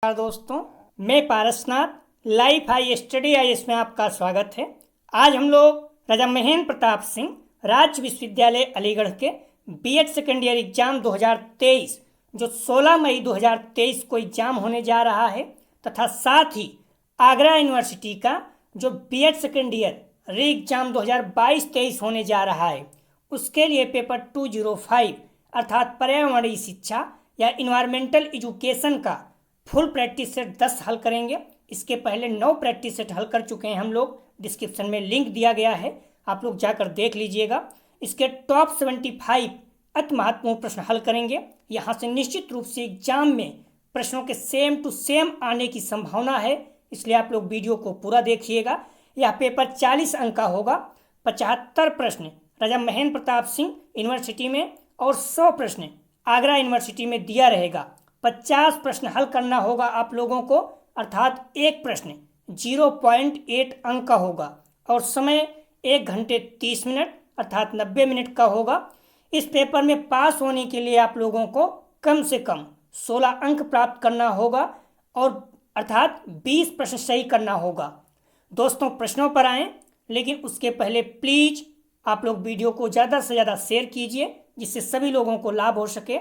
नमस्कार दोस्तों, मैं Parasnath life high study IAS में आपका स्वागत है। आज हम लोग राजा महेंद्र प्रताप सिंह राज्य विश्वविद्यालय अलीगढ़ के बीएड सेकेंड ईयर एग्जाम 2023 जो 16 मई 2023 को एग्जाम होने जा रहा है तथा साथ ही आगरा यूनिवर्सिटी का जो BEd second year re exam 2022-23 होने जा रहा है, उसके लिए पेपर 205 अर्थात पर्यावरणीय शिक्षा या इन्वायरमेंटल एजुकेशन का फुल प्रैक्टिस सेट 10 हल करेंगे। इसके पहले 9 प्रैक्टिस सेट हल कर चुके हैं हम लोग। डिस्क्रिप्शन में लिंक दिया गया है, आप लोग जाकर देख लीजिएगा। इसके टॉप 75 अति महत्वपूर्ण प्रश्न हल करेंगे। यहाँ से निश्चित रूप से एग्जाम में प्रश्नों के सेम टू सेम आने की संभावना है, इसलिए आप लोग वीडियो को पूरा देखिएगा। यह पेपर 40 अंक का होगा। 75 प्रश्न राजा महेंद्र प्रताप सिंह यूनिवर्सिटी में और 100 प्रश्न आगरा यूनिवर्सिटी में दिया रहेगा। 50 प्रश्न हल करना होगा आप लोगों को, अर्थात एक प्रश्न 0.8 अंक का होगा और समय 1 घंटे 30 मिनट अर्थात 90 मिनट का होगा। इस पेपर में पास होने के लिए आप लोगों को कम से कम 16 अंक प्राप्त करना होगा और अर्थात 20 प्रश्न सही करना होगा। दोस्तों, प्रश्नों पर आएँ, लेकिन उसके पहले प्लीज़ आप लोग वीडियो को ज़्यादा से ज़्यादा शेयर कीजिए जिससे सभी लोगों को लाभ हो सके।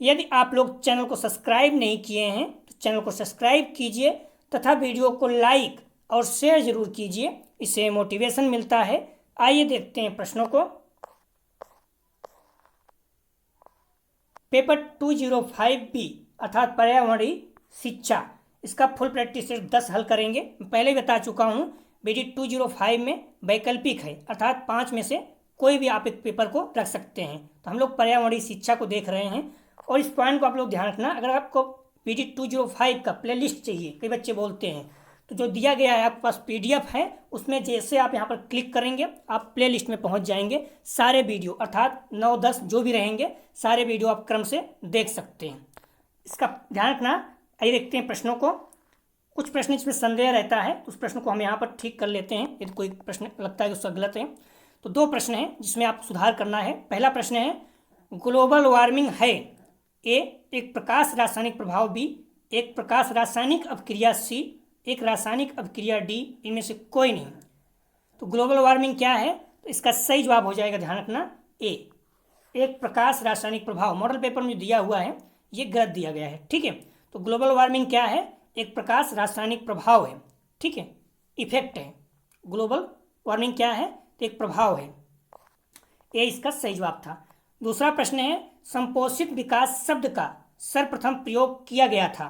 यदि आप लोग चैनल को सब्सक्राइब नहीं किए हैं तो चैनल को सब्सक्राइब कीजिए तथा वीडियो को लाइक और शेयर जरूर कीजिए, इससे मोटिवेशन मिलता है। आइए देखते हैं प्रश्नों को। पेपर 205B अर्थात पर्यावरणीय शिक्षा, इसका फुल प्रैक्टिस सेट 10 हल करेंगे। मैं पहले ही बता चुका हूँ, BD 205 में वैकल्पिक है, अर्थात 5 में से कोई भी आप एक पेपर को रख सकते हैं। तो हम लोग पर्यावरणीय शिक्षा को देख रहे हैं और इस पॉइंट को आप लोग ध्यान रखना। अगर आपको BD 205 का प्लेलिस्ट चाहिए, कई बच्चे बोलते हैं, तो जो दिया गया है आपके पास PDF है, उसमें जैसे आप यहाँ पर क्लिक करेंगे आप प्लेलिस्ट में पहुँच जाएंगे। सारे वीडियो अर्थात 9-10 जो भी रहेंगे सारे वीडियो आप क्रम से देख सकते हैं, इसका ध्यान रखना। आइए देखते हैं प्रश्नों को। कुछ प्रश्न इसमें संदेह रहता है, उस प्रश्न को हम यहाँ पर ठीक कर लेते हैं यदि कोई प्रश्न लगता है कि उसका गलत है। तो 2 प्रश्न हैं जिसमें आपको सुधार करना है। पहला प्रश्न है, ग्लोबल वार्मिंग है ए एक प्रकाश रासायनिक प्रभाव, बी एक प्रकाश रासायनिक अभिक्रिया, सी एक रासायनिक अभिक्रिया, डी इनमें से कोई नहीं। तो ग्लोबल वार्मिंग क्या है, तो इसका सही जवाब हो जाएगा, ध्यान रखना, ए एक प्रकाश रासायनिक प्रभाव। मॉडल पेपर में जो दिया हुआ है ये गलत दिया गया है, ठीक है। तो ग्लोबल वार्मिंग क्या है, एक प्रकाश रासायनिक प्रभाव है, ठीक है, इफेक्ट है। ग्लोबल वार्मिंग क्या है, तो एक प्रभाव है। ये इसका सही जवाब था। दूसरा प्रश्न है, संपोषित विकास शब्द का सर्वप्रथम प्रयोग किया गया था।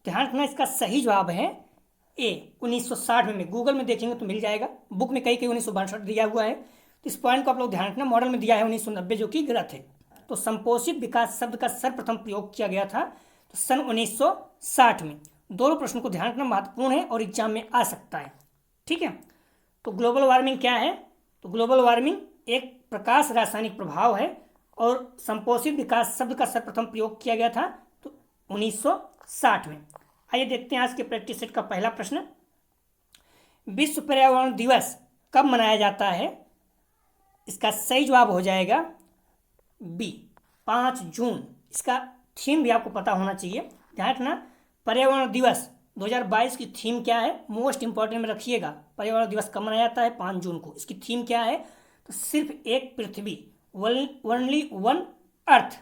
ध्यान रखना, इसका सही जवाब है ए 1960 में। गूगल में देखेंगे तो मिल जाएगा, बुक में कहीं 1962 दिया हुआ है। तो इस पॉइंट को आप लोग ध्यान रखना। मॉडल में दिया है 1990 जो कि गलत है। तो संपोषित विकास शब्द का सर्वप्रथम प्रयोग किया गया था तो सन 1960 में। दोनों प्रश्नों को ध्यान रखना, महत्वपूर्ण है और एग्जाम में आ सकता है, ठीक है। तो ग्लोबल वार्मिंग क्या है, तो ग्लोबल वार्मिंग एक प्रकाश रासायनिक प्रभाव है और संपोषित विकास शब्द का सर्वप्रथम प्रयोग किया गया था तो 1960 में। आइए देखते हैं आज के प्रैक्टिस सेट का पहला प्रश्न। विश्व पर्यावरण दिवस कब मनाया जाता है, इसका सही जवाब हो जाएगा बी 5 जून। इसका थीम भी आपको पता होना चाहिए, ध्यान रखना। पर्यावरण दिवस 2022 की थीम क्या है, मोस्ट इंपॉर्टेंट में रखिएगा। पर्यावरण दिवस कब मनाया जाता है, 5 जून को। इसकी थीम क्या है, तो सिर्फ एक पृथ्वी, ओनली वन अर्थ,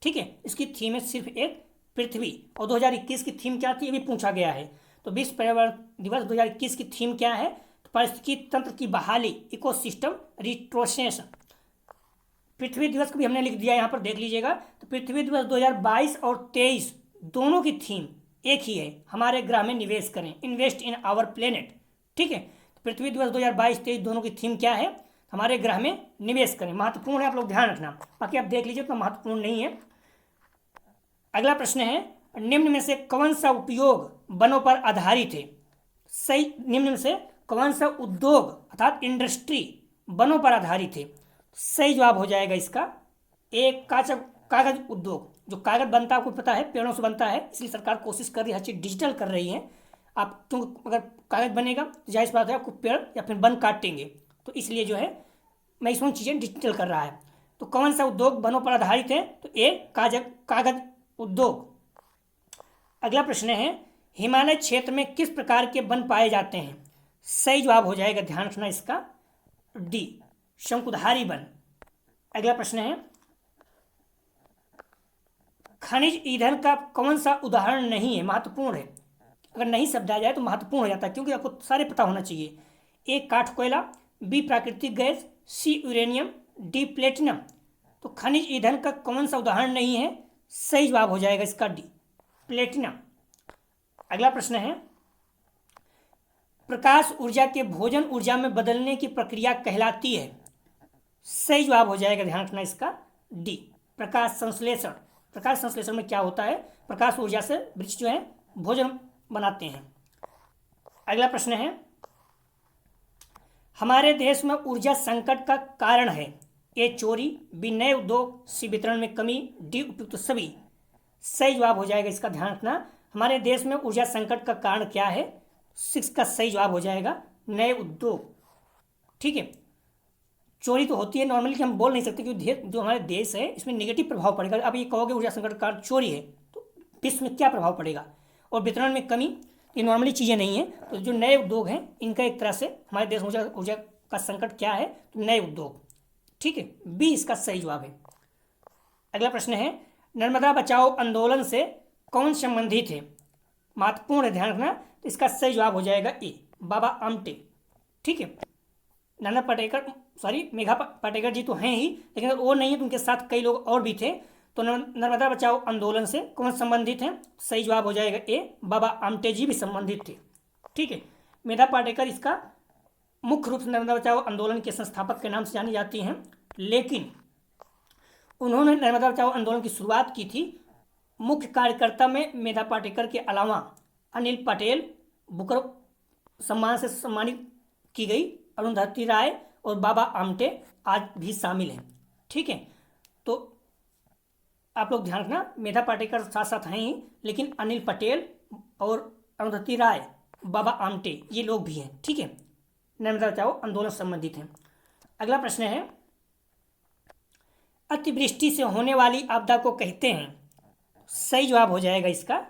ठीक है। इसकी थीम है सिर्फ एक पृथ्वी। और 2021 की थीम क्या थी, ये भी पूछा गया है। तो विश्व पर्यावरण दिवस 2021 की थीम क्या है, तो पारिस्थितिकी तंत्र की बहाली, इकोसिस्टम रिस्टोरेशन। पृथ्वी दिवस को भी हमने लिख दिया, यहाँ पर देख लीजिएगा। तो पृथ्वी दिवस 2022 और 23 दोनों की थीम एक ही है, हमारे ग्रह में निवेश करें, इन्वेस्ट इन आवर प्लेनेट, ठीक है। तो पृथ्वी दिवस 2022-23 दोनों की थीम क्या है, हमारे ग्रह में निवेश करें। महत्वपूर्ण है, आप लोग ध्यान रखना, बाकी आप देख लीजिए तो महत्वपूर्ण नहीं है। अगला प्रश्न है, निम्न में से कौन सा उपयोग वनों पर आधारित है। सही, निम्न में से कौन सा उद्योग अर्थात इंडस्ट्री वनों पर आधारित है। सही जवाब हो जाएगा इसका एक कागज उद्योग। जो कागज बनता है आपको पता है, पेड़ों से बनता है, इसलिए सरकार कोशिश कर रही है, हर चीज़ डिजिटल कर रही है। आप तो अगर कागज बनेगा तो जाहिर बात है आपको पेड़ या फिर वन काटेंगे, तो इसलिए जो है मैक्सिमम चीज़ें डिजिटल कर रहा है। तो कौन सा उद्योग वनों पर आधारित है, तो ए कागज उद्योग। अगला प्रश्न है, हिमालय क्षेत्र में किस प्रकार के वन पाए जाते हैं? सही जवाब हो जाएगा, ध्यान रखना इसका, डी, शंकुधारी वन। अगला प्रश्न है, खनिज ईंधन का कौन सा उदाहरण नहीं है? महत्वपूर्ण है, अगर नहीं शब्द आ जाए तो महत्वपूर्ण हो जाता है, क्योंकि आपको सारे पता होना चाहिए। ए, काठ कोयला, बी, प्राकृतिक गैस, सी, यूरेनियम, डी, प्लेटिनम। तो खनिज ईंधन का कौन सा उदाहरण नहीं है? सही जवाब हो जाएगा इसका डी, प्लेटिनम। अगला प्रश्न है, प्रकाश ऊर्जा के भोजन ऊर्जा में बदलने की प्रक्रिया कहलाती है? सही जवाब हो जाएगा, ध्यान रखना इसका, डी, प्रकाश संश्लेषण। प्रकाश संश्लेषण में क्या होता है? प्रकाश ऊर्जा से वृक्ष जो है भोजन बनाते हैं। अगला प्रश्न है, हमारे देश में ऊर्जा संकट का कारण है? ए, चोरी, बी, नए उद्योग, सी, वितरण में कमी, डी, उपयुक्त सभी। सही जवाब हो जाएगा इसका, ध्यान रखना, हमारे देश में ऊर्जा संकट का कारण क्या है? 6 का सही जवाब हो जाएगा नए उद्योग। ठीक है, चोरी तो होती है नॉर्मली कि हम बोल नहीं सकते, क्योंकि जो हमारे देश है इसमें नेगेटिव प्रभाव पड़ेगा। अब ये कहोगे ऊर्जा संकट का कारण चोरी है तो विश्व में क्या प्रभाव पड़ेगा? और वितरण में कमी, ये नॉर्मली चीज़ें नहीं है। तो जो नए उद्योग हैं इनका एक तरह से हमारे देश में ऊर्जा का संकट क्या है? तो नए उद्योग। ठीक है, बी इसका सही जवाब है। अगला प्रश्न है, नर्मदा बचाओ आंदोलन से कौन संबंधित है? महत्वपूर्ण है, ध्यान रखना। तो इसका सही जवाब हो जाएगा ए, बाबा आमटे। ठीक है, नाना पाटेकर, सॉरी मेघा पाटेकर जी तो हैं ही, लेकिन अगर वो नहीं है तो उनके साथ कई लोग और भी थे। तो नर्मदा बचाओ आंदोलन से कौन संबंधित है? सही जवाब हो जाएगा ए, बाबा आमटे जी भी संबंधित थे। ठीक है, मेधा पाटेकर इसका मुख्य रूप से नर्मदा बचाओ आंदोलन के संस्थापक के नाम से जानी जाती हैं, लेकिन उन्होंने नर्मदा बचाओ आंदोलन की शुरुआत की थी। मुख्य कार्यकर्ता में मेधा पाटेकर के अलावा अनिल पटेल, बुकर सम्मान से सम्मानित की गई, अरुंधति राय और बाबा आमटे आज भी शामिल हैं। ठीक है, तो आप लोग ध्यान रखना, मेधा पाटेकर साथ साथ हैं ही, लेकिन अनिल पटेल और अरुंधति राय, बाबा आमटे, ये लोग भी हैं। ठीक है, नर्मदा बचाओ आंदोलन से संबंधित हैं। अगला प्रश्न है, अतिवृष्टि से होने वाली आपदा को कहते हैं? सही जवाब हो जाएगा इसका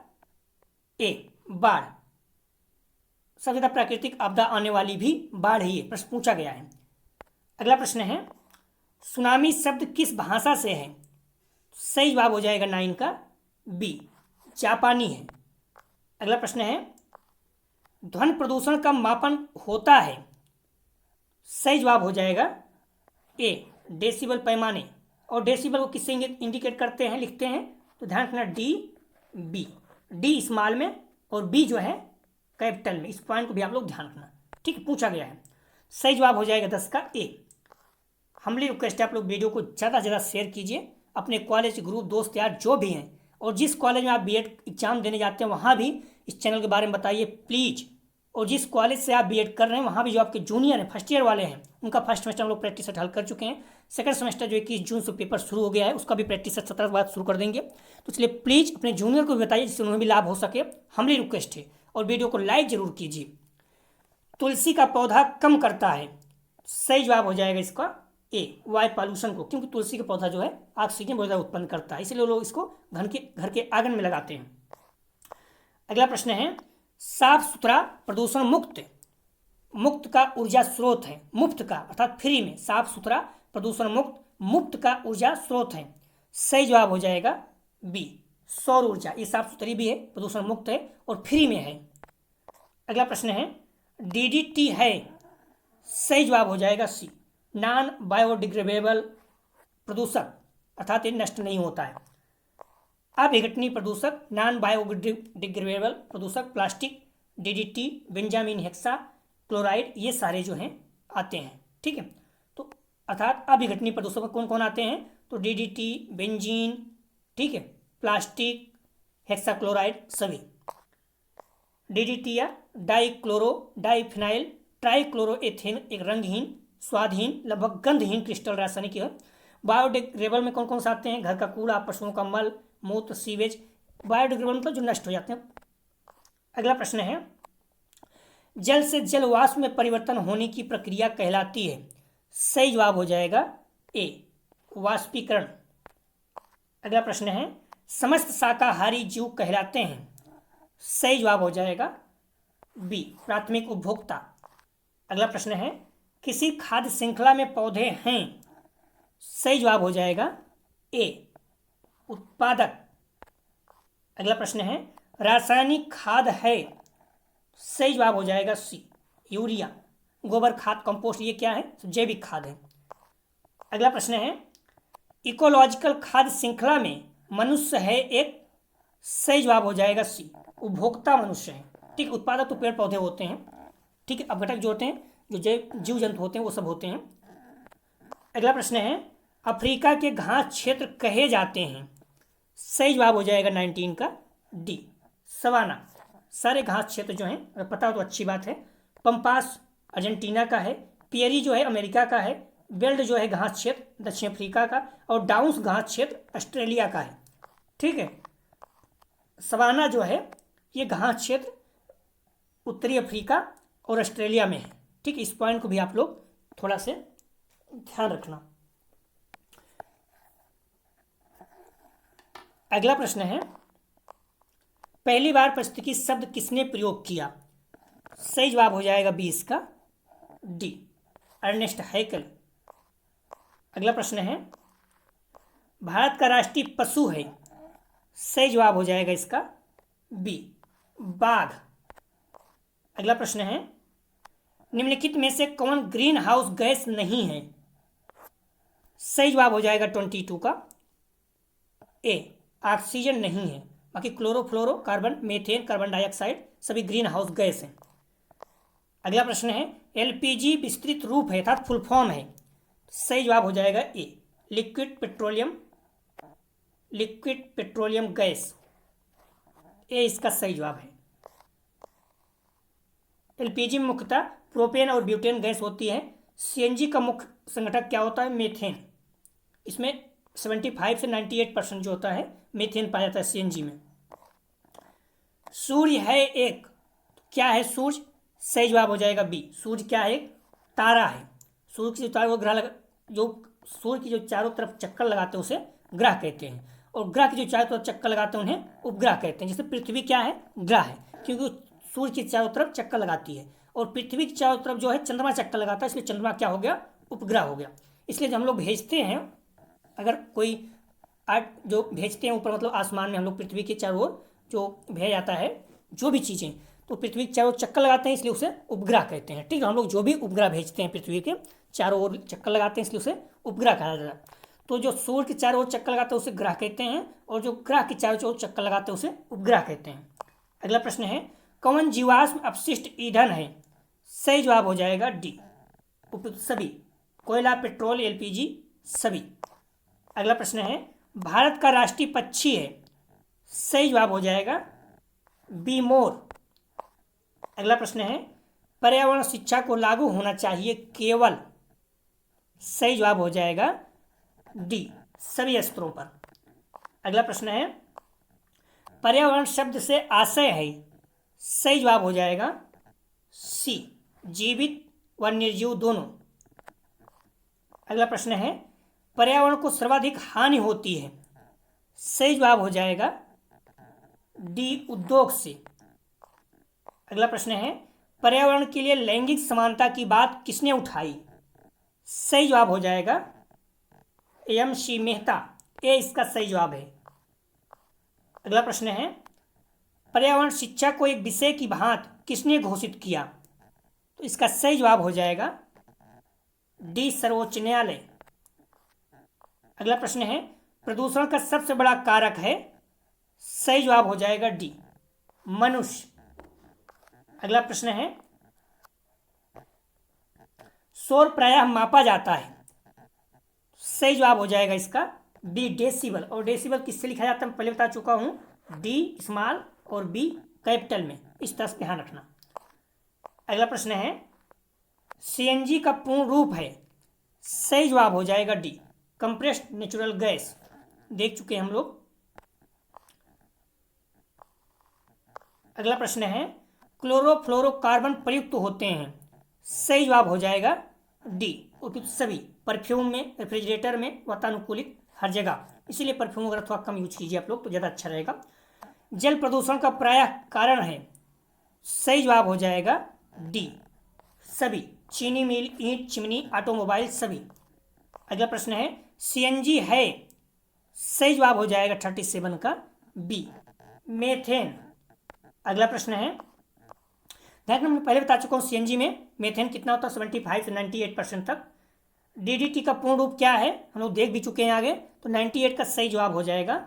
ए, बाढ़। सबसे ज्यादा प्राकृतिक आपदा आने वाली भी बाढ़ ही है, प्रश्न पूछा गया है। अगला प्रश्न है, सुनामी शब्द किस भाषा से है? सही जवाब हो जाएगा 9 का बी, जापानी है। अगला प्रश्न है, ध्वनि प्रदूषण का मापन होता है? सही जवाब हो जाएगा ए, डेसिबल पैमाने। और डेसिबल को किससे इंडिकेट करते हैं, लिखते हैं? तो ध्यान रखना, डी, बी, डी स्मॉल में और बी जो है कैपिटल में। इस पॉइंट को भी आप लोग ध्यान रखना। ठीक है, पूछा गया है। सही जवाब हो जाएगा 10 का ए। हम्बली रिक्वेस्ट है, आप लोग वीडियो को ज़्यादा से ज़्यादा शेयर कीजिए अपने कॉलेज, ग्रुप, दोस्त यार जो भी हैं, और जिस कॉलेज में आप बीएड एग्जाम देने जाते हैं वहाँ भी इस चैनल के बारे में बताइए प्लीज़। और जिस कॉलेज से आप बीएड कर रहे हैं वहाँ भी जो आपके जूनियर हैं, फर्स्ट ईयर वाले हैं, उनका फर्स्ट सेमेस्टर हम लोग प्रैक्टिस सेट हल कर चुके हैं। सेकंड सेमेस्टर जो 21 जून से पेपर शुरू हो गया है, उसका भी प्रैक्टिस सेट 17 के बाद शुरू कर देंगे। तो इसलिए प्लीज़ अपने जूनियर को भी बताइए, जिससे उन्हें भी लाभ हो सके। हम्बली रिक्वेस्ट है, और वीडियो को लाइक जरूर कीजिए। तुलसी का पौधा कम करता है? सही जवाब हो जाएगा इसका ए, वायु पॉल्यूशन को, क्योंकि तुलसी का पौधा जो है ऑक्सीजन बहुत ज़्यादा उत्पन्न करता है, इसलिए लोग इसको घर के आंगन में लगाते हैं। अगला प्रश्न है, साफ सुथरा प्रदूषण मुक्त का ऊर्जा स्रोत है? मुफ्त का अर्थात फ्री में, साफ सुथरा प्रदूषण मुफ्त का ऊर्जा स्रोत है। सही जवाब हो जाएगा बी, सौर ऊर्जा। ये साफ सुथरी भी है, प्रदूषण मुक्त है और फ्री में है। अगला प्रश्न है, डीडीटी है? सही जवाब हो जाएगा सी, नॉन बायोडिग्रेडेबल प्रदूषक, अर्थात ये नष्ट नहीं होता है। अविघटनीय प्रदूषक, नॉन बायोडिग्रेडेबल प्रदूषक, plastic, DDT, Benjamin hexa chloride, ये सारे जो हैं आते हैं। ठीक है, तो अर्थात अविघटनीय प्रदूषक कौन कौन आते हैं? तो डीडीटी, बेंजीन, ठीक है, प्लास्टिक, हेक्सा क्लोराइड सभी। डीडीटी या डाइफिनाइल ट्राइक्लोरोएथेन एक रंगहीन, स्वादहीन, लगभग गंधहीन क्रिस्टल रासायनिक है। बायोडिग्रेडेबल में कौन कौन से आते हैं? घर का कूड़ा, पशुओं का मल, मूत्र, सीवेज। बायोडिग्रेडेबल मतलब जो नष्ट हो जाते हैं। अगला प्रश्न है, जल से जल वाष्प में परिवर्तन होने की प्रक्रिया कहलाती है? सही जवाब हो जाएगा ए, वाष्पीकरण। अगला प्रश्न है, समस्त शाकाहारी जीव कहलाते हैं? सही जवाब हो जाएगा बी, प्राथमिक उपभोक्ता। अगला प्रश्न है, किसी खाद्य श्रृंखला में पौधे हैं। सही जवाब हो जाएगा ए, उत्पादक। अगला प्रश्न है, रासायनिक खाद है। सही जवाब हो जाएगा सी, यूरिया। गोबर खाद, कंपोस्ट, ये क्या है? जैविक खाद है। अगला प्रश्न है, इकोलॉजिकल खाद्य श्रृंखला में मनुष्य है एक। सही जवाब हो जाएगा सी, उपभोक्ता मनुष्य है। ठीक, उत्पादक तो पेड़ पौधे होते हैं। ठीक है, अपघटक जो होते हैं, जो जीव जंतु होते हैं, वो सब होते हैं। अगला प्रश्न है, अफ्रीका के घास क्षेत्र कहे जाते हैं। सही जवाब हो जाएगा 19 का डी, सवाना। सारे घास क्षेत्र जो हैं, अगर पता हो तो अच्छी बात है। पंपास अर्जेंटीना का है, पियरी जो है अमेरिका का है, बेल्ट जो है घास क्षेत्र दक्षिण अफ्रीका का, और डाउन्स घास क्षेत्र ऑस्ट्रेलिया का है। ठीक है, सवाना जो है ये घास क्षेत्र उत्तरी अफ्रीका और ऑस्ट्रेलिया में है। ठीक, इस पॉइंट को भी आप लोग थोड़ा से ध्यान रखना। अगला प्रश्न है, पहली बार पारिस्थितिकी शब्द किसने प्रयोग किया। सही जवाब हो जाएगा 20 का डी, अर्नेस्ट हैकेल। अगला प्रश्न है, भारत का राष्ट्रीय पशु है। सही जवाब हो जाएगा इसका बी, बाघ। अगला प्रश्न है, निम्नलिखित में से कौन ग्रीन हाउस गैस नहीं है। सही जवाब हो जाएगा 22 का ए, ऑक्सीजन नहीं है। बाकी chlorofluoro carbon, methane, carbon dioxide सभी ग्रीन हाउस गैस हैं। अगला प्रश्न है, एलपीजी विस्तृत रूप है अर्थात फुल फॉर्म है। सही जवाब हो जाएगा ए, लिक्विड पेट्रोलियम गैस। ए इसका सही जवाब है। एलपीजी में मुख्यतः प्रोपेन और ब्यूटेन गैस होती है। सीएनजी का मुख्य संघटक क्या होता है? मीथेन। इसमें 75 से 98% जो होता है मीथेन पाया जाता है सीएनजी में। सूर्य है एक, क्या है सूर्य? सही जवाब हो जाएगा बी, सूर्य क्या है? तारा है। सूर्य की जो चारों ग्रह जो सूर्य की जो चारों तरफ चक्कर लगाते हैं उसे ग्रह कहते हैं, और ग्रह की जो चारों तरफ चक्कर लगाते हैं उन्हें उपग्रह कहते हैं। जैसे पृथ्वी क्या है? ग्रह है, क्योंकि सूर्य की चारों तरफ चक्कर लगाती है, और पृथ्वी की चारों तरफ जो है चंद्रमा चक्कर लगाता है, इसलिए चंद्रमा क्या हो गया? उपग्रह हो गया। इसलिए जब हम लोग भेजते हैं, अगर कोई जो भेजते हैं ऊपर, मतलब आसमान में हम लोग पृथ्वी के चारों ओर जो भेजा जाता है जो भी चीज़ें, तो पृथ्वी के चारों ओर चक्कर लगाते हैं, इसलिए उसे उपग्रह कहते हैं। ठीक है, हम लोग जो भी उपग्रह भेजते हैं पृथ्वी के चारों ओर चक्कर लगाते हैं, इसलिए उसे उपग्रह कहा जाता है। तो जो सूर्य के चारों ओर चक्कर लगाते हैं उसे ग्रह कहते हैं, और जो ग्रह के चारों ओर चक्कर लगाते हैं उसे उपग्रह कहते हैं। अगला प्रश्न है, कौन जीवाश्म अपशिष्ट ईंधन है? सही जवाब हो जाएगा डी, सभी। कोयला, पेट्रोल, एलपीजी सभी। अगला प्रश्न है, भारत का राष्ट्रीय पक्षी है। सही जवाब हो जाएगा बी, मोर। अगला प्रश्न है, पर्यावरण शिक्षा को लागू होना चाहिए केवल। सही जवाब हो जाएगा डी, सभी स्तरों पर। अगला प्रश्न है, पर्यावरण शब्द से आशय है। सही जवाब हो जाएगा सी, जीवित व निर्जीव दोनों। अगला प्रश्न है, पर्यावरण को सर्वाधिक हानि होती है। सही जवाब हो जाएगा डी, उद्योग से। अगला प्रश्न है, पर्यावरण के लिए लैंगिक समानता की बात किसने उठाई? सही जवाब हो जाएगा एम सी मेहता। ए इसका सही जवाब है। अगला प्रश्न है, पर्यावरण शिक्षा को एक विषय की भांति किसने घोषित किया? तो इसका सही जवाब हो जाएगा डी, सर्वोच्च न्यायालय। अगला प्रश्न है, प्रदूषण का सबसे बड़ा कारक है। सही जवाब हो जाएगा डी, मनुष्य। अगला प्रश्न है, शोर प्रायः मापा जाता है। सही जवाब हो जाएगा इसका बी, डेसिबल। और डेसिबल किससे लिखा जाता है मैं पहले बता चुका हूं, डी स्मॉल और बी कैपिटल में। इस तरह से ध्यान रखना। अगला प्रश्न है, सीएनजी का पूर्ण रूप है। सही जवाब हो जाएगा डी, कंप्रेस्ड नेचुरल गैस। देख चुके हैं हम लोग। अगला प्रश्न है, क्लोरोफ्लोरोकार्बन प्रयुक्त होते हैं। सही जवाब हो जाएगा डी, उपयुक्त सभी। परफ्यूम में, रेफ्रिजरेटर में, वातानुकूलित हर जगह। इसीलिए परफ्यूम वगैरह थोड़ा कम यूज कीजिए आप लोग तो ज़्यादा अच्छा रहेगा। जल प्रदूषण का प्रायः कारण है? सही जवाब हो जाएगा डी, सभी। चीनी मिल, ईंट, चिमनी, ऑटोमोबाइल, सभी। अगला प्रश्न है सीएनजी है? सही जवाब हो जाएगा 37 का बी, मेथेन। अगला प्रश्न है, ध्यान, मैं पहले बता चुका हूँ सीएनजी में मेथेन कितना होता है, 75 से 98% तक। डीडीटी का पूर्ण रूप क्या है, हम लोग देख भी चुके हैं आगे, तो 98 का सही जवाब हो जाएगा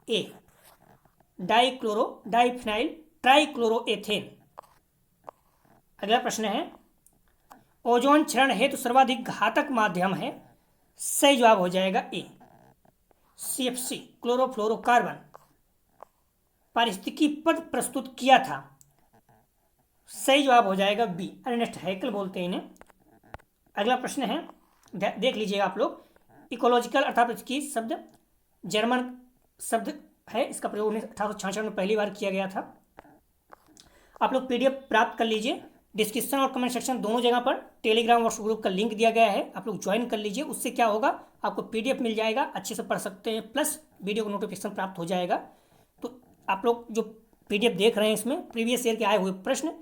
ए, डाइक्लोरो डाइफिनाइल ट्राइक्लोरोएथेन। अगला प्रश्न है, ओजोन क्षरण हेतु सर्वाधिक घातक माध्यम है? सही जवाब हो जाएगा ए, सीएफसी क्लोरोफ्लोरोकार्बन। पारिस्थितिकी पद प्रस्तुत किया था? सही जवाब हो जाएगा बी, अर्नेस्ट हैकेल बोलते हैं इन्हें। अगला प्रश्न है, देख लीजिएगा आप लोग, इकोलॉजिकल अर्थात इसकी शब्द जर्मन शब्द है, इसका प्रयोग 1866 में पहली बार किया गया था। आप लोग पीडीएफ प्राप्त कर लीजिए, डिस्क्रिप्शन और कमेंट सेक्शन दोनों जगह पर टेलीग्राम व्हाट्सएप ग्रुप का लिंक दिया गया है, आप लोग ज्वाइन कर लीजिए। उससे क्या होगा, आपको पीडीएफ मिल जाएगा, अच्छे से पढ़ सकते हैं, प्लस वीडियो को नोटिफिकेशन प्राप्त हो जाएगा। तो आप लोग जो पीडीएफ देख रहे हैं, इसमें प्रीवियस ईयर के आए हुए प्रश्न,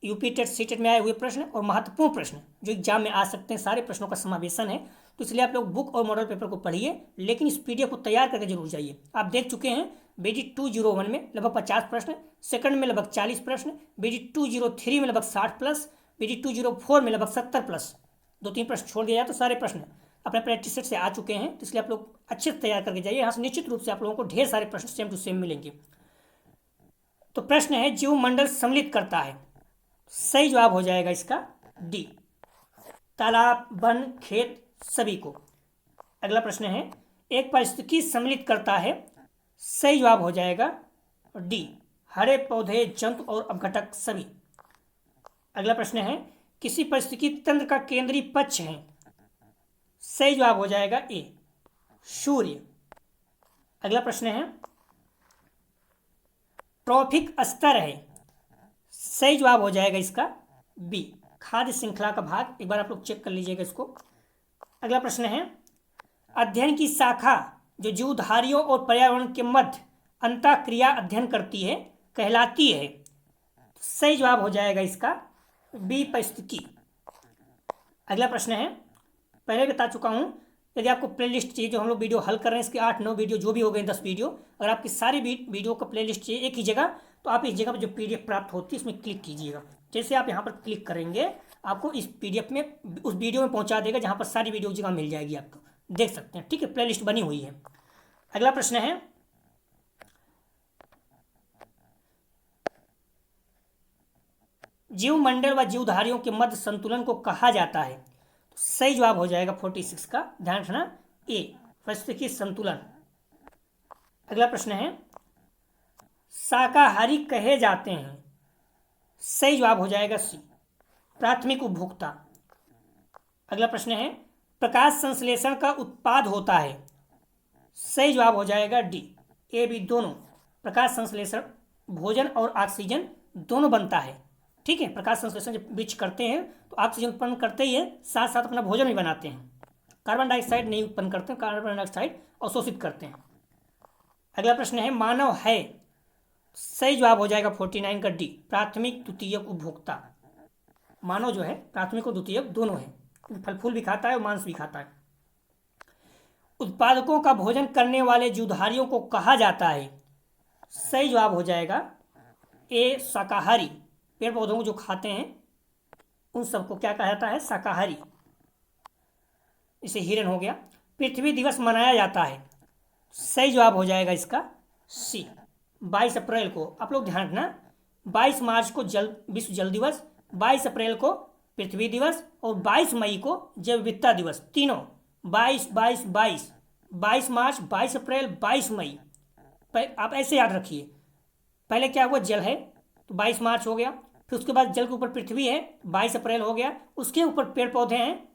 यूपी टेट सी टेट में आए हुए प्रश्न और महत्वपूर्ण प्रश्न जो एग्जाम में आ सकते हैं, सारे प्रश्नों का समावेशन है। तो इसलिए आप लोग बुक और मॉडल पेपर को पढ़िए, लेकिन इस पीडीएफ को तैयार करके जरूर जाइए। आप देख चुके हैं बीजी 201 में लगभग 50 प्रश्न, सेकंड में लगभग 40 प्रश्न, बीजी 203 में लगभग 60 प्लस, बीजी 204 में लगभग 70 प्लस, 2-3 प्रश्न छोड़ दिया जाए तो सारे प्रश्न अपने प्रैक्टिस सेट से आ चुके हैं। तो इसलिए आप लोग अच्छे से तैयार करके जाइए, यहाँ से निश्चित रूप से आप लोगों को ढेर सारे प्रश्न सेम टू सेम मिलेंगे। तो प्रश्न है, जीवमंडल सम्मिलित करता है? सही जवाब हो जाएगा इसका डी, तालाब, वन, खेत, सभी को। अगला प्रश्न है, एक पारिस्थितिकी सम्मिलित करता है? सही जवाब हो जाएगा डी, हरे पौधे, जंतु और अपघटक, सभी। अगला प्रश्न है, किसी पारिस्थितिकी तंत्र का केंद्रीय पक्ष है? सही जवाब हो जाएगा ए, सूर्य। अगला प्रश्न है, ट्रॉफिक स्तर है? सही जवाब हो जाएगा इसका बी, खाद्य श्रृंखला का भाग। एक बार आप लोग चेक कर लीजिएगा इसको। अगला प्रश्न है, अध्ययन की शाखा जो जीवधारियों और पर्यावरण के मध्य अंतःक्रिया अध्ययन करती है कहलाती है? सही जवाब हो जाएगा इसका बी, पारिस्थितिकी। अगला प्रश्न है, पहले बता चुका हूं, यदि आपको प्लेलिस्ट चाहिए, जो हम लोग वीडियो हल कर रहे हैं इसके 8-9 वीडियो जो भी हो गए 10 वीडियो, अगर आपकी सारी वीडियो का प्लेलिस्ट चाहिए एक ही जगह, तो आप इस जगह पर जो पीडीएफ प्राप्त होती है इसमें क्लिक कीजिएगा। जैसे आप यहाँ पर क्लिक करेंगे, आपको इस पीडीएफ में उस वीडियो में पहुँचा देगा जहाँ पर सारी वीडियो जगह मिल जाएगी, आपको देख सकते हैं। ठीक है, प्लेलिस्ट बनी हुई है। अगला प्रश्न है, जीवमंडल व जीवधारियों के मध्य संतुलन को कहा जाता है? तो सही जवाब हो जाएगा 46 का, ध्यान रखना, ए, पारिस्थितिकी संतुलन। अगला प्रश्न है, शाकाहारी कहे जाते हैं? सही जवाब हो जाएगा सी, प्राथमिक उपभोक्ता। अगला प्रश्न है, प्रकाश संश्लेषण का उत्पाद होता है? सही जवाब हो जाएगा डी, ए बी दोनों। प्रकाश संश्लेषण भोजन और ऑक्सीजन दोनों बनता है। ठीक है, प्रकाश संश्लेषण जब वृक्ष करते हैं तो ऑक्सीजन उत्पन्न करते ही है, साथ साथ अपना भोजन भी बनाते हैं। कार्बन डाइऑक्साइड नहीं उत्पन्न करते, कार्बन डाइऑक्साइड अवशोषित करते हैं। अगला प्रश्न है, मानव है? सही जवाब हो जाएगा 49 का डी, प्राथमिक द्वितीयक उपभोक्ता। मानव जो है प्राथमिक और द्वितीयक दोनों है, फल फूल भी खाता है और मांस भी खाता है। उत्पादकों का भोजन करने वाले जीवधारियों को कहा जाता है? सही जवाब हो जाएगा ए, शाकाहारी। पेड़ पौधों को जो खाते हैं उन सबको क्या कहा जाता है? शाकाहारी। इसे हिरन हो गया। पृथ्वी दिवस मनाया जाता है? सही जवाब हो जाएगा इसका सी, 22 अप्रैल को। आप लोग ध्यान रखना, 22 मार्च को विश्व जल दिवस, 22 अप्रैल को पृथ्वी दिवस और 22 मई को जैव विविधता दिवस, तीनों 22 मार्च, 22 अप्रैल, 22 मई। आप ऐसे याद रखिए, पहले क्या हुआ, जल है तो 22 मार्च हो गया, फिर उसके बाद जल के ऊपर पृथ्वी है 22 अप्रैल हो गया, उसके ऊपर पेड़ पौधे हैं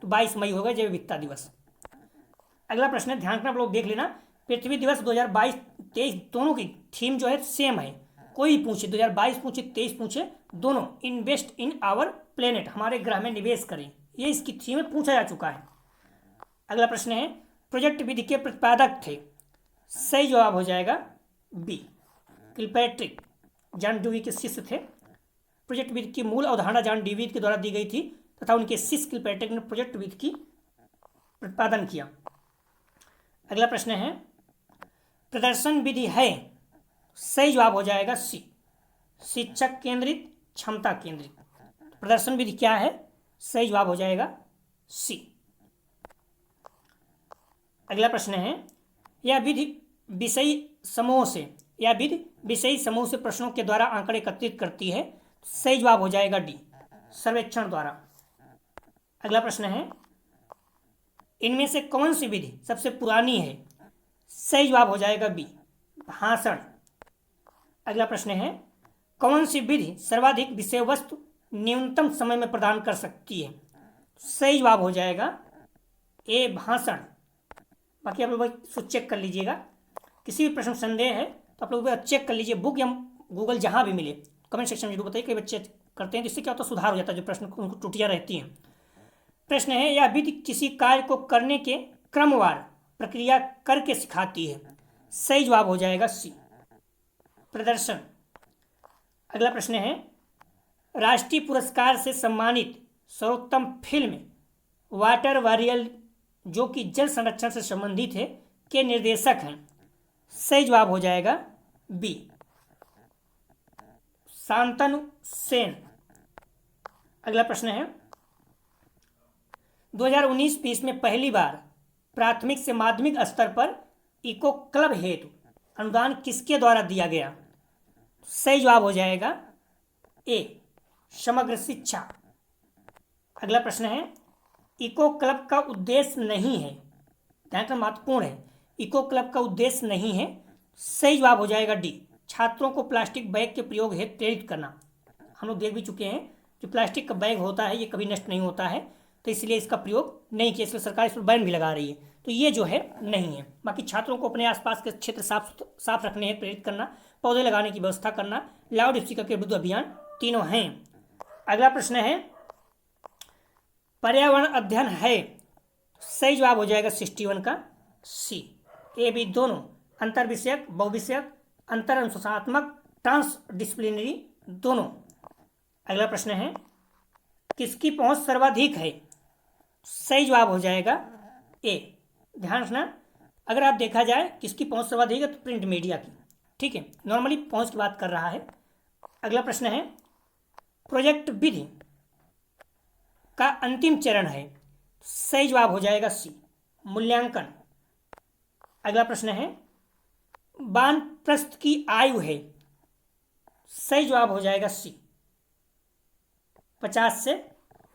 तो 22 मई हो गया जैव विविधता दिवस। अगला प्रश्न है, ध्यान रखना आप लोग देख लेना, पृथ्वी दिवस 2022-23 दोनों की थीम जो है सेम है। कोई पूछे 2022 पूछे 23 पूछे, दोनों इन्वेस्ट इन आवर प्लेनेट, हमारे ग्रह में निवेश करें, ये इसकी थीम में पूछा जा चुका है। अगला प्रश्न है, प्रोजेक्ट विधि के प्रतिपादक थे? सही जवाब हो जाएगा बी, किलपैट्रिक जॉन ड्यूई के शिष्य थे। प्रोजेक्ट विद की मूल अवधारणा जॉन ड्यूई के द्वारा दी गई थी तथा उनके शिष्य किलपैट्रिक ने प्रोजेक्ट विद की प्रतिपादन किया। अगला प्रश्न है, प्रदर्शन विधि है, सही जवाब हो जाएगा सी, शिक्षक केंद्रित, क्षमता केंद्रित। प्रदर्शन विधि क्या है, सही जवाब हो जाएगा सी। अगला प्रश्न है, यह विधि विषयी समूह से प्रश्नों के द्वारा आंकड़े एकत्रित करती है। सही जवाब हो जाएगा डी, सर्वेक्षण द्वारा। अगला प्रश्न है, इनमें से कौन सी विधि सबसे पुरानी है। सही जवाब हो जाएगा बी, भाषण। अगला प्रश्न है, कौन सी विधि सर्वाधिक विषय वस्तु न्यूनतम समय में प्रदान कर सकती है। सही जवाब हो जाएगा ए, भाषण। बाकी आप लोग चेक कर लीजिएगा, किसी भी प्रश्न संदेह है तो आप लोग चेक कर लीजिए, बुक या गूगल जहाँ भी मिले कमेंट सेक्शन में जरूर बताइए। कई बच्चे करते हैं जिससे क्या होता है, सुधार हो जाता है, जो प्रश्न उनको त्रुटियाँ रहती हैं। प्रश्न है, यह विधि किसी कार्य को करने के क्रमवार प्रक्रिया करके सिखाती है। सही जवाब हो जाएगा सी, प्रदर्शन। अगला प्रश्न है, राष्ट्रीय पुरस्कार से सम्मानित सर्वोत्तम फिल्म वाटर वॉरियर जो कि जल संरक्षण से संबंधित है के निर्देशक हैं। सही जवाब हो जाएगा बी, शांतनु सेन। अगला प्रश्न है, 2019-20 में पहली बार प्राथमिक से माध्यमिक स्तर पर इको क्लब हेतु अनुदान किसके द्वारा दिया गया। सही जवाब हो जाएगा ए, समग्र शिक्षा। अगला प्रश्न है, इको क्लब का उद्देश्य नहीं है, ध्यान रखना महत्वपूर्ण है, इको क्लब का उद्देश्य नहीं है। सही जवाब हो जाएगा डी, छात्रों को प्लास्टिक बैग के प्रयोग हेतु प्रेरित करना। हम लोग देख भी चुके हैं, जो प्लास्टिक का बैग होता है ये कभी नष्ट नहीं होता है, तो इसलिए इसका प्रयोग नहीं किया, इसलिए सरकार इस पर बैन भी लगा रही है, तो ये जो है नहीं है। बाकी छात्रों को अपने आसपास के क्षेत्र साफ रखने हेतु प्रेरित करना, पौधे लगाने की व्यवस्था करना, लाउड स्पीकर के विरुद्ध अभियान, तीनों हैं। अगला प्रश्न है, पर्यावरण अध्ययन है। सही जवाब हो जाएगा 61 का सी, ए बी दोनों, अंतर विषयक, बहुविषयक, अंतर अनुशासनात्मक, ट्रांसडिसिप्लिनरी दोनों। अगला प्रश्न है, किसकी पहुंच सर्वाधिक है। सही जवाब हो जाएगा ए, ध्यान रखना, अगर आप देखा जाए किसकी पहुंच सर्वाधिक है तो प्रिंट मीडिया की, ठीक है, नॉर्मली पहुंच की बात कर रहा है। अगला प्रश्न है, प्रोजेक्ट विधि का अंतिम चरण है। सही जवाब हो जाएगा सी, मूल्यांकन। अगला प्रश्न है, वानप्रस्थ की आयु है। सही जवाब हो जाएगा सी, 50 से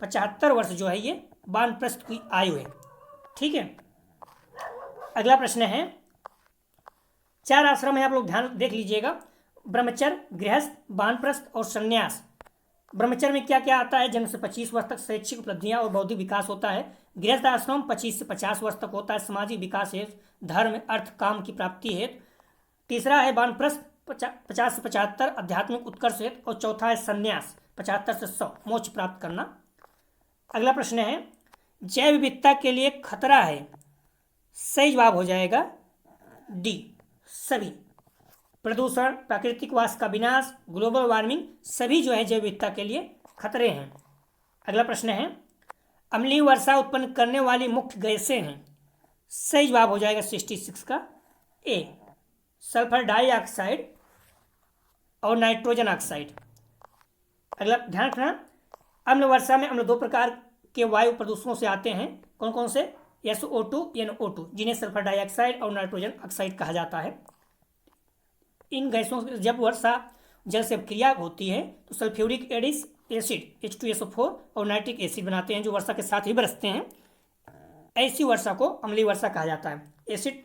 75 वर्ष जो है ये वानप्रस्थ की आयु है, ठीक है। अगला प्रश्न है, 4 आश्रम है, आप लोग ध्यान देख लीजिएगा, ब्रह्मचर्य, गृहस्थ, वानप्रस्थ और संन्यास। ब्रह्मचर्य में क्या क्या आता है, जन्म से 25 वर्ष तक शैक्षिक उपलब्धियां और बौद्धिक विकास होता है। गृहस्थ आश्रम 25 से 50 वर्ष तक होता है, सामाजिक विकास हेतु, धर्म, अर्थ, काम की प्राप्ति हेतु। तीसरा है वानप्रस्थ 50 से 75 आध्यात्मिक उत्कर्ष हेतु, और चौथा है संन्यास 75 से 100 मोक्ष प्राप्त करना। अगला प्रश्न है, जैव विविधता के लिए खतरा है। सही जवाब हो जाएगा डी, सभी, प्रदूषण, प्राकृतिक वास का विनाश, ग्लोबल वार्मिंग, सभी जो है जैव विविधता के लिए खतरे हैं। अगला प्रश्न है, अम्लीय वर्षा उत्पन्न करने वाली मुख्य गैसें हैं। सही जवाब हो जाएगा 66 का ए, सल्फर डाइऑक्साइड और नाइट्रोजन ऑक्साइड। अगला ध्यान रखना, अम्ल वर्षा में अम्ल 2 प्रकार के वायु प्रदूषणों से आते हैं, कौन कौन से, SO2, NO2, जिन्हें सल्फर डाइऑक्साइड और नाइट्रोजन ऑक्साइड कहा जाता है। इन गैसों से जब वर्षा जल से क्रिया होती है तो सल्फ्यूरिक एसिड H2SO4 और नाइट्रिक एसिड बनाते हैं, जो वर्षा के साथ ही बरसते हैं। ऐसी वर्षा को अम्लीय वर्षा कहा जाता है। एसिड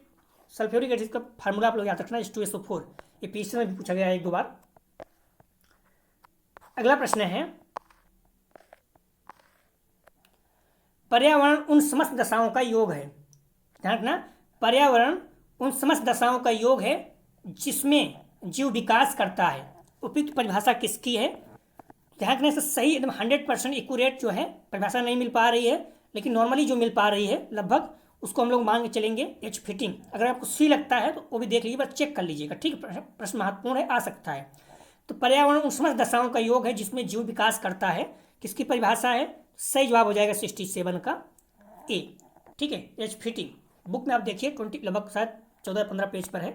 सल्फ्यूरिक एसिड का फार्मूला आप लोग याद रखना, H2SO4, ये पीछे में भी पूछा गया है 1-2 बार। अगला प्रश्न है, पर्यावरण उन समस्त दशाओं का योग है। ध्यान रखना, पर्यावरण उन समस्त दशाओं का योग है जिसमें जीव विकास करता है। उपयुक्त परिभाषा किसकी है। ध्यान रखने से सही एकदम 100% एक्यूरेट जो है परिभाषा नहीं मिल पा रही है, लेकिन नॉर्मली जो मिल पा रही है लगभग उसको हम लोग मान के चलेंगे एच फिटिंग। अगर आपको सी लगता है तो वो भी देख लीजिए, बस चेक कर लीजिएगा, ठीक है। प्रश्न महत्वपूर्ण है, आ सकता है। तो पर्यावरण उन समस्त दशाओं का योग है जिसमें जीव विकास करता है। किसकी परिभाषा है? सही जवाब हो जाएगा 67 का ए, ठीक है। एच फिटिंग बुक में आप देखिए 20 लगभग शायद 14-15 पेज पर है।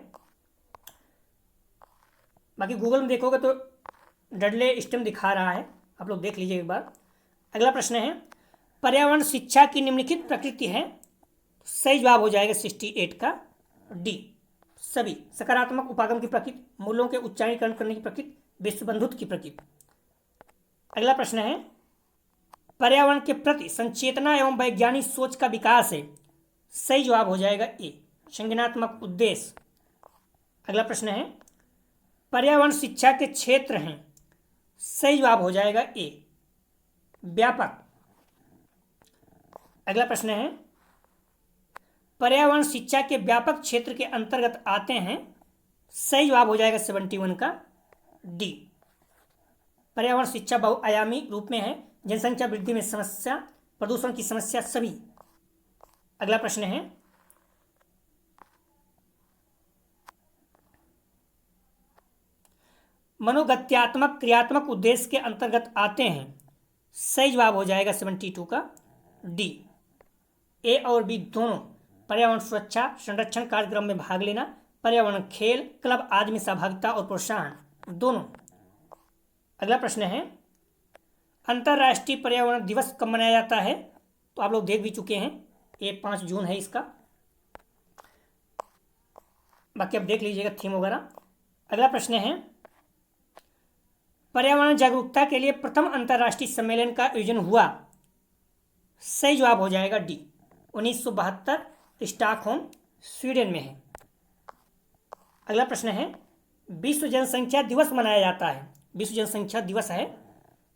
बाकी गूगल में देखोगे तो डडले स्टेम दिखा रहा है, आप लोग देख लीजिए एक बार। अगला प्रश्न है, पर्यावरण शिक्षा की निम्नलिखित प्रकृति है। सही जवाब हो जाएगा 68 का डी, सभी। सकारात्मक उपागम की प्रकृति, मूल्यों के उच्चारणीकरण करने की प्रकृति, विश्व बंधुत्व की प्रकृति। अगला प्रश्न है, पर्यावरण के प्रति संचेतना एवं वैज्ञानिक सोच का विकास है। सही जवाब हो जाएगा ए, संज्ञानात्मक उद्देश्य। अगला प्रश्न है, पर्यावरण शिक्षा के क्षेत्र हैं। सही जवाब हो जाएगा ए, व्यापक। अगला प्रश्न है, पर्यावरण शिक्षा के व्यापक क्षेत्र के अंतर्गत आते हैं। सही जवाब हो जाएगा 71 का डी, पर्यावरण शिक्षा बहुआयामी रूप में है। जनसंख्या वृद्धि में समस्या, प्रदूषण की समस्या, सभी। अगला प्रश्न है, मनोगत्यात्मक क्रियात्मक उद्देश्य के अंतर्गत आते हैं। सही जवाब हो जाएगा 72 का डी, ए और बी दोनों। पर्यावरण सुरक्षा संरक्षण कार्यक्रम में भाग लेना, पर्यावरण खेल क्लब आदि में सहभागिता और प्रोत्साहन, दोनों। अगला प्रश्न है, अंतर्राष्ट्रीय पर्यावरण दिवस कब मनाया जाता है? तो आप लोग देख भी चुके हैं, ये 5 जून है इसका। बाकी आप देख लीजिएगा थीम वगैरह। अगला प्रश्न है, पर्यावरण जागरूकता के लिए प्रथम अंतर्राष्ट्रीय सम्मेलन का आयोजन हुआ। सही जवाब हो जाएगा डी, 1972 स्टॉकहोम स्वीडन में है। अगला प्रश्न है, विश्व जनसंख्या दिवस मनाया जाता है। विश्व जनसंख्या दिवस है।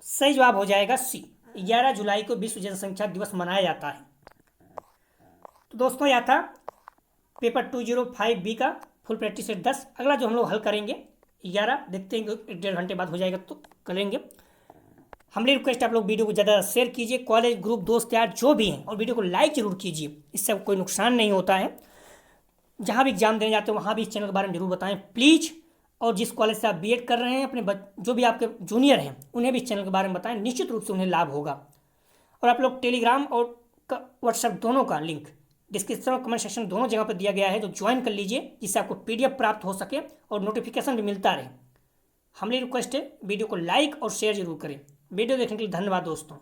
सही जवाब हो जाएगा सी, 11 जुलाई को विश्व जनसंख्या दिवस मनाया जाता है। तो दोस्तों यह था पेपर 205B का फुल प्रैक्टिस सेट 10। अगला जो हम लोग हल करेंगे 11, देखते हैं 1-1.5 घंटे बाद हो जाएगा तो करेंगे। हमारी रिक्वेस्ट, आप लोग वीडियो को ज़्यादा शेयर कीजिए, कॉलेज ग्रुप दोस्त यार जो भी हैं, और वीडियो को लाइक जरूर कीजिए, इससे कोई नुकसान नहीं होता है। जहाँ भी एग्जाम देने जाते हैं वहाँ भी इस चैनल के बारे में जरूर बताएं प्लीज़। और जिस कॉलेज से आप बीएड कर रहे हैं, अपने जो भी आपके जूनियर हैं उन्हें भी इस चैनल के बारे में बताएं, निश्चित रूप से उन्हें लाभ होगा। और आप लोग टेलीग्राम और व्हाट्सएप दोनों का लिंक डिस्क्रिप्शन और कमेंट सेक्शन दोनों जगह पर दिया गया है, तो ज्वाइन कर लीजिए, जिससे आपको PDF प्राप्त हो सके और नोटिफिकेशन भी मिलता रहे। हमारी रिक्वेस्ट है वीडियो को लाइक और शेयर जरूर करें। वीडियो देखने के लिए धन्यवाद दोस्तों।